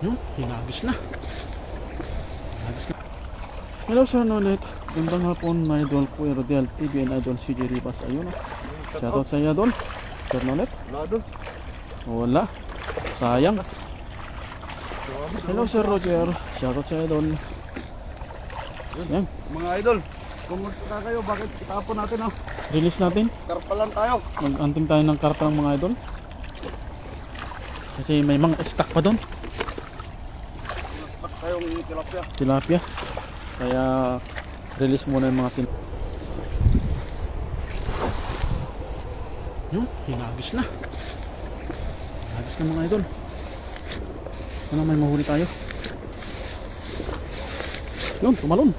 Yun, hinagis na. Hello Sir Nonet. Gandang hapon na Idol Kuya Rodel TV and Idol CJ Rivas. Ayun o. Shoutout sa iyo Idol. Sir Nonet. Wala. Sayang. Hello Sir Roger. Shoutout sa Idol. Yan. Mga idol, kumusta kayo? Bakit itapon natin ah? Release natin. Karpa lang tayo. Mag-anting tayo ng karpa ng mga idol. Kasi may mga stock pa doon. Stock tayong tilapia. Tilapia. Kaya release muna yung mga Yun, hinagis na. Hinagis na mga idol. Sana may mahuli tayo. Yun, tumalon.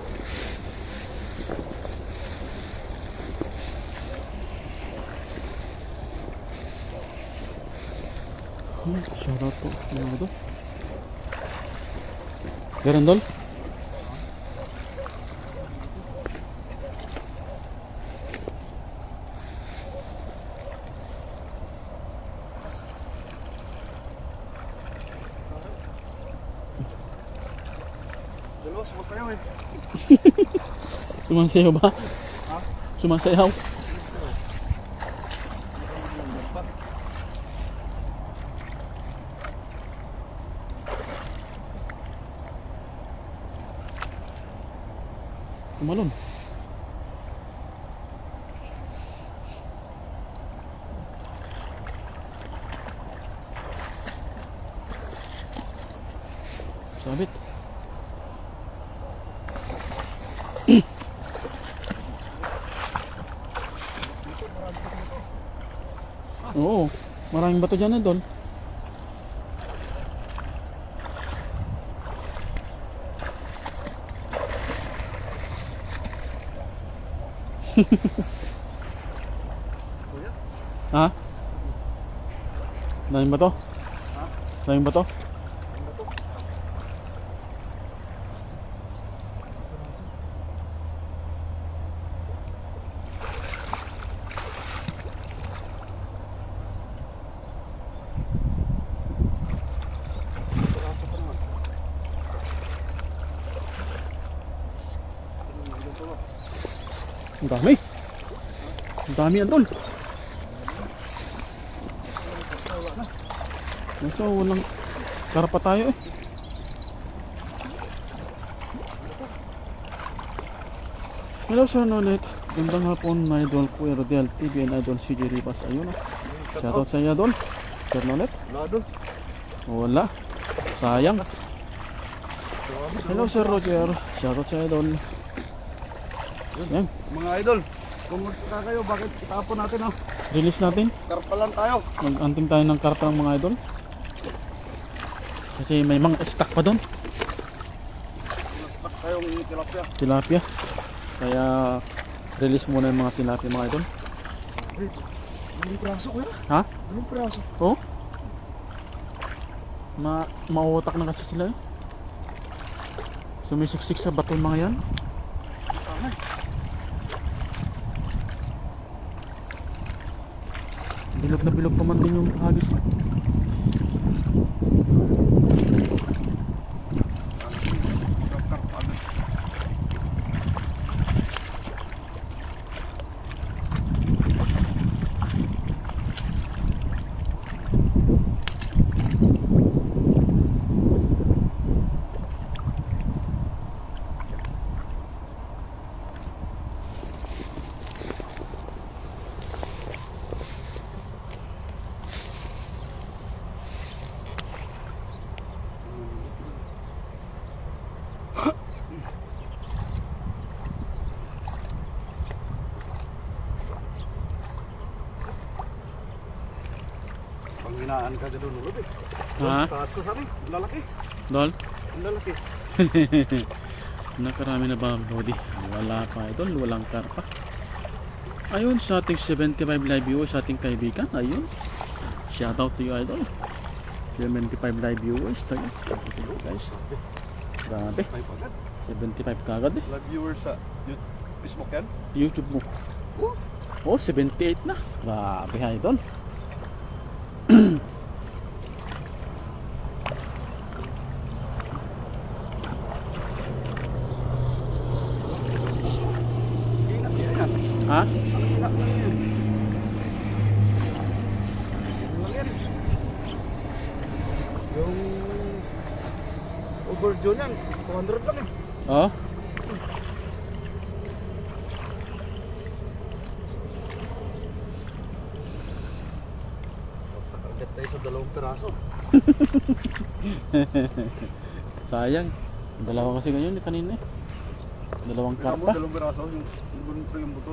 Shoutout po mga idol. Garandol. Dalawa, sumasayaw eh. Sumasayaw ba? Ha? Sumasayaw. Tumalon. Sabit. Oo, maraming bato dyan Idol. Ha? Daming bato? Ha? Daming bato? Ang dami. Ang dami Idol. Nasa walang karpa tayo eh. Hello Sir Nonet. Gandang hapon na Idol Kuya Rodel TV and Idol CJ Rivas. Ayun o. Shoutout sa iyo Idol. Sir Nonet. Wala. Sayang. Hello Sir Roger. Shoutout sa Idol. Yan. Mga idol, kumusta kayo? Bakit itapon natin ah? Release natin. Karpa lang tayo. Mag-anting tayo ng karpa ng mga idol. Kasi may mga stock pa doon. Stock tayong tilapia. Tilapia. Kaya release muna yung mga tilapia mga idol. Anong praso kuya? Ha? Anong praso? Oo. Mauutak na kasi sila eh. Sumisiksik sa bato yung mga yan. Bilog na bilog pa man din yung hagis. Panghinaan ka doon ulit eh. Ha? Kaso sabi, lalaki. Dol? Ang lalaki. Nakarami na ba Lodi? Wala pa idol, walang karpa. Ayun sa ating 75 live viewers, sa ating kaibigan. Ayun. Shoutout to you idol. 75 live viewers tayo. Guys. Grabe. 75 kagad eh. Live viewers sa Facebook yan? YouTube mo. Oh, 78 na. Grabe idol. Ha? Wala lang yan. Ano lang yan? Yung overdue yan, 200 lang eh. Oh? Sa target tayo sa 2 piraso. Sayang. Dalawa kasi ngayon kanina eh. Dalawang Kaya mo karpa. 2 piraso, yung buto.